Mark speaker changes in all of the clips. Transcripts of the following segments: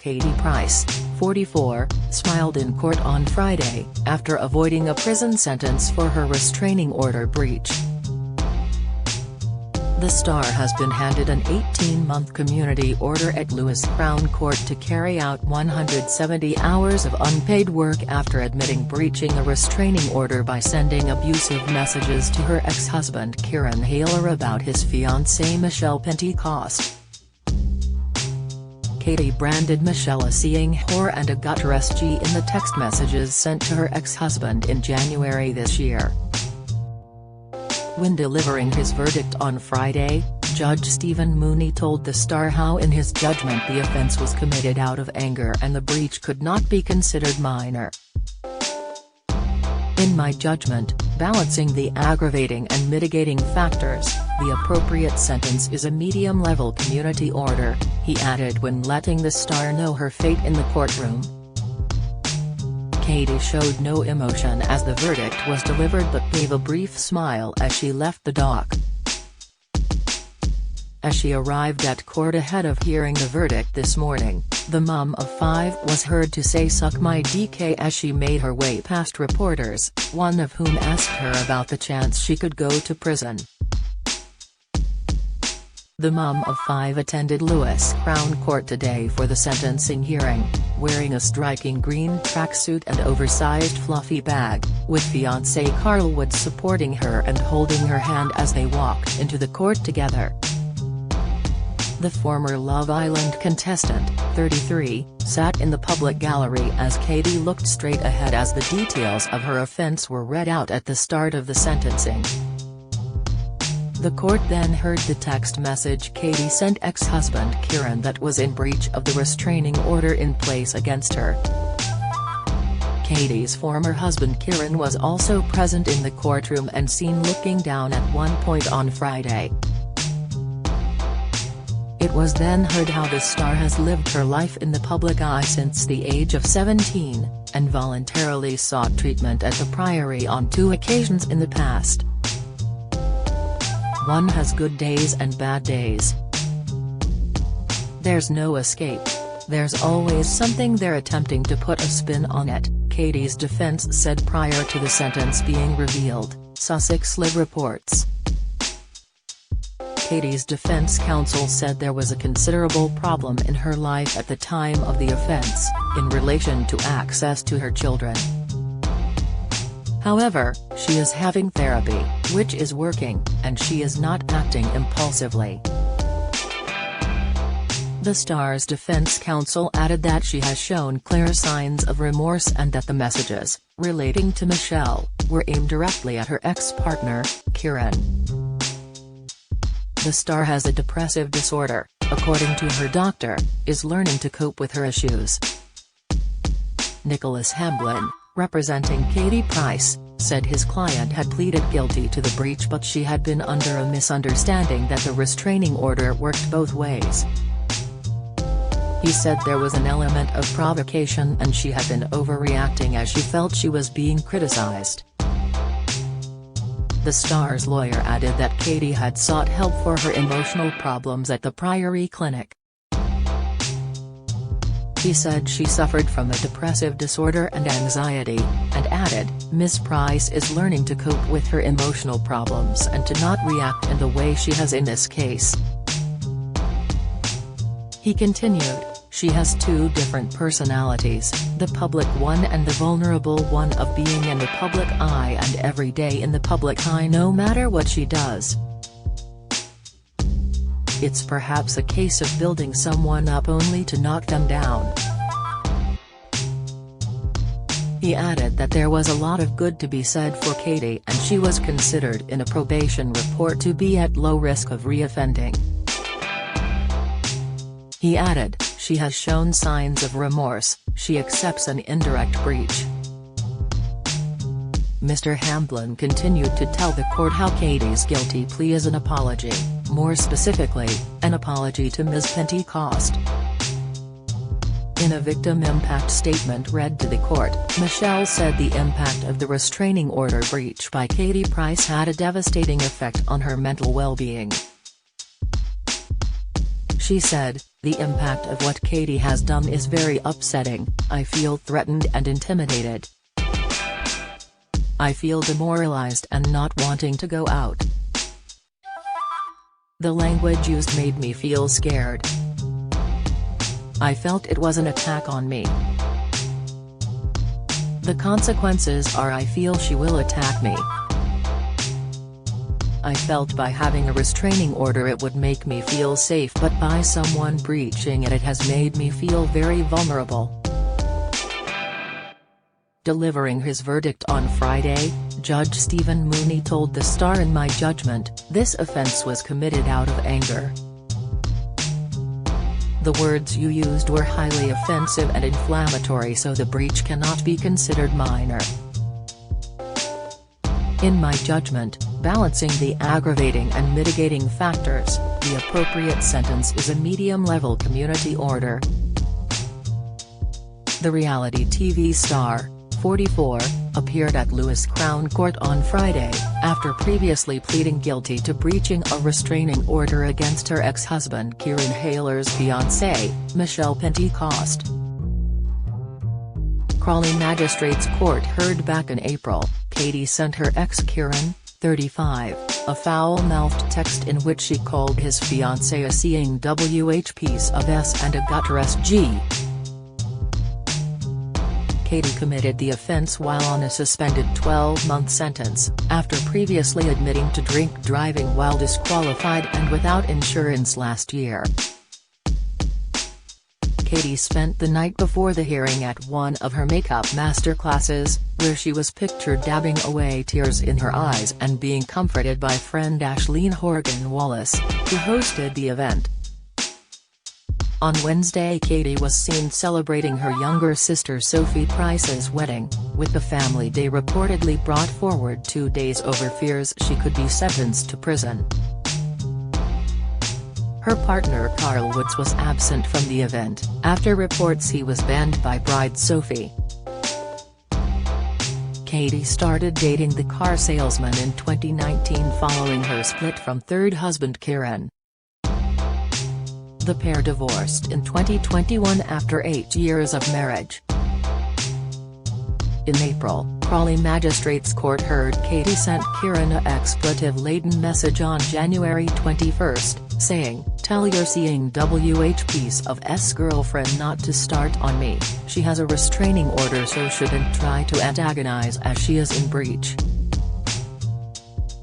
Speaker 1: Katie Price, 44, smiled in court on Friday, after avoiding a prison sentence for her restraining order breach. The star has been handed an 18-month community order at Lewis Crown Court to carry out 170 hours of unpaid work after admitting breaching a restraining order by sending abusive messages to her ex-husband Kieran Hayler about his fiancée Michelle Pentecost. Katie branded Michelle a seeing whore and a gutter SG in the text messages sent to her ex-husband in January this year. When delivering his verdict on Friday, Judge Stephen Mooney told the Star how in his judgment the offence was committed out of anger and the breach could not be considered minor. "In my judgment, balancing the aggravating and mitigating factors, the appropriate sentence is a medium-level community order," he added when letting the Star know her fate in the courtroom. Katie showed no emotion as the verdict was delivered but gave a brief smile as she left the dock. As she arrived at court ahead of hearing the verdict this morning, the mum of 5 was heard to say "suck my DK" as she made her way past reporters, one of whom asked her about the chance she could go to prison. The mum of 5 attended Lewis Crown Court today for the sentencing hearing, wearing a striking green tracksuit and oversized fluffy bag, with fiancé Carl Wood supporting her and holding her hand as they walked into the court together. The former Love Island contestant, 33, sat in the public gallery as Katie looked straight ahead as the details of her offence were read out at the start of the sentencing. The court then heard the text message Katie sent ex-husband Kieran that was in breach of the restraining order in place against her. Katie's former husband Kieran was also present in the courtroom and seen looking down at one point on Friday. It was then heard how the star has lived her life in the public eye since the age of 17, and voluntarily sought treatment at the Priory on 2 occasions in the past. "One has good days and bad days. There's no escape. There's always something they're attempting to put a spin on it," Katie's defense said prior to the sentence being revealed, Sussex Live reports. Katie's defense counsel said there was a considerable problem in her life at the time of the offence, in relation to access to her children. However, she is having therapy, which is working, and she is not acting impulsively. The star's defense counsel added that she has shown clear signs of remorse and that the messages, relating to Michelle, were aimed directly at her ex-partner, Kieran. The star has a depressive disorder, according to her doctor, is learning to cope with her issues. Nicholas Hamblin, representing Katie Price, said his client had pleaded guilty to the breach but she had been under a misunderstanding that the restraining order worked both ways. He said there was an element of provocation and she had been overreacting as she felt she was being criticized. The star's lawyer added that Katie had sought help for her emotional problems at the Priory Clinic. He said she suffered from a depressive disorder and anxiety, and added, "Ms. Price is learning to cope with her emotional problems and to not react in the way she has in this case." He continued, "She has 2 different personalities, the public one and the vulnerable one of being in the public eye and every day in the public eye no matter what she does. It's perhaps a case of building someone up only to knock them down." He added that there was a lot of good to be said for Katie and she was considered in a probation report to be at low risk of reoffending. He added, "She has shown signs of remorse, she accepts an indirect breach." Mr. Hamblin continued to tell the court how Katie's guilty plea is an apology, more specifically, an apology to Ms. Pentecost. In a victim impact statement read to the court, Michelle said the impact of the restraining order breach by Katie Price had a devastating effect on her mental well-being. She said, The impact of what Katie has done is very upsetting. I feel threatened and intimidated. I feel demoralized and not wanting to go out. The language used made me feel scared. I felt it was an attack on me. The consequences are I feel she will attack me. I felt by having a restraining order it would make me feel safe, but by someone breaching it has made me feel very vulnerable. Delivering his verdict on Friday, Judge Stephen Mooney told The Star, "In my judgment, this offense was committed out of anger. The words you used were highly offensive and inflammatory, so the breach cannot be considered minor. In my judgment, balancing the aggravating and mitigating factors, the appropriate sentence is a medium-level community order." The reality TV star, 44, appeared at Lewis Crown Court on Friday, after previously pleading guilty to breaching a restraining order against her ex-husband Kieran Hayler's fiancée, Michelle Pentecost. Crawley Magistrates Court heard back in April, Katie sent her ex Kieran, 35, a foul-mouthed text in which she called his fiancée a seeing WH piece of S and a gutter SG. Katie committed the offense while on a suspended 12-month sentence, after previously admitting to drink driving while disqualified and without insurance last year. Katie spent the night before the hearing at one of her makeup masterclasses, where she was pictured dabbing away tears in her eyes and being comforted by friend Ashleen Horgan-Wallace, who hosted the event. On Wednesday, Katie was seen celebrating her younger sister Sophie Price's wedding, with the family day reportedly brought forward 2 days over fears she could be sentenced to prison. Her partner Carl Woods was absent from the event, after reports he was banned by bride Sophie. Katie started dating the car salesman in 2019 following her split from third husband Kieran. The pair divorced in 2021 after 8 years of marriage. In April, Crawley Magistrates Court heard Katie sent Kieran a expletive-laden message on January 21, saying, "Tell your seeing WH piece of S girlfriend not to start on me, she has a restraining order so shouldn't try to antagonize as she is in breach.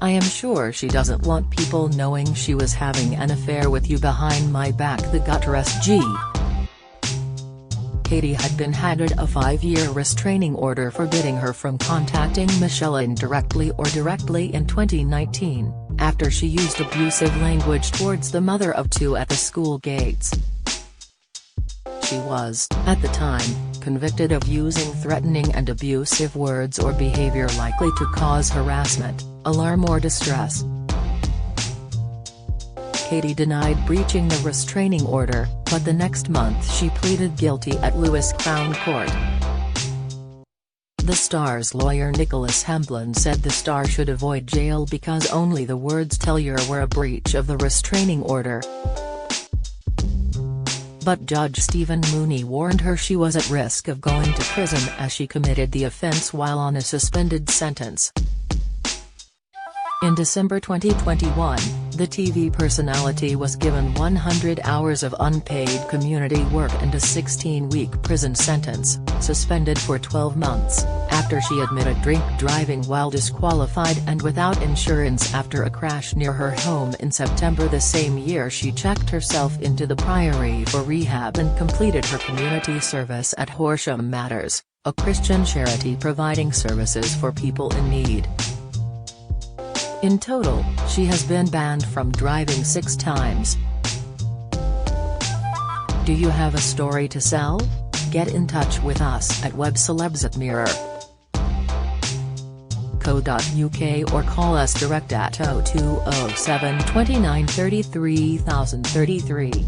Speaker 1: I am sure she doesn't want people knowing she was having an affair with you behind my back, the gutter SG." Katie had been handed a 5-year restraining order forbidding her from contacting Michelle indirectly or directly in 2019, after she used abusive language towards the mother of 2 at the school gates. She was, at the time, convicted of using threatening and abusive words or behavior likely to cause harassment, alarm or distress. Katie denied breaching the restraining order, but the next month she pleaded guilty at Lewis Crown Court. The Star's lawyer Nicholas Hamblin said the Star should avoid jail because only the words "tell you" were a breach of the restraining order. But Judge Stephen Mooney warned her she was at risk of going to prison as she committed the offense while on a suspended sentence. In December 2021, the TV personality was given 100 hours of unpaid community work and a 16-week prison sentence, suspended for 12 months, after she admitted drink driving while disqualified and without insurance after a crash near her home in September the same year. She checked herself into the Priory for rehab and completed her community service at Horsham Matters, a Christian charity providing services for people in need. In total, she has been banned from driving 6 times. Do you have a story to sell? Get in touch with us at webcelebs@mirror.co.uk or call us direct at 0207 29 33 033.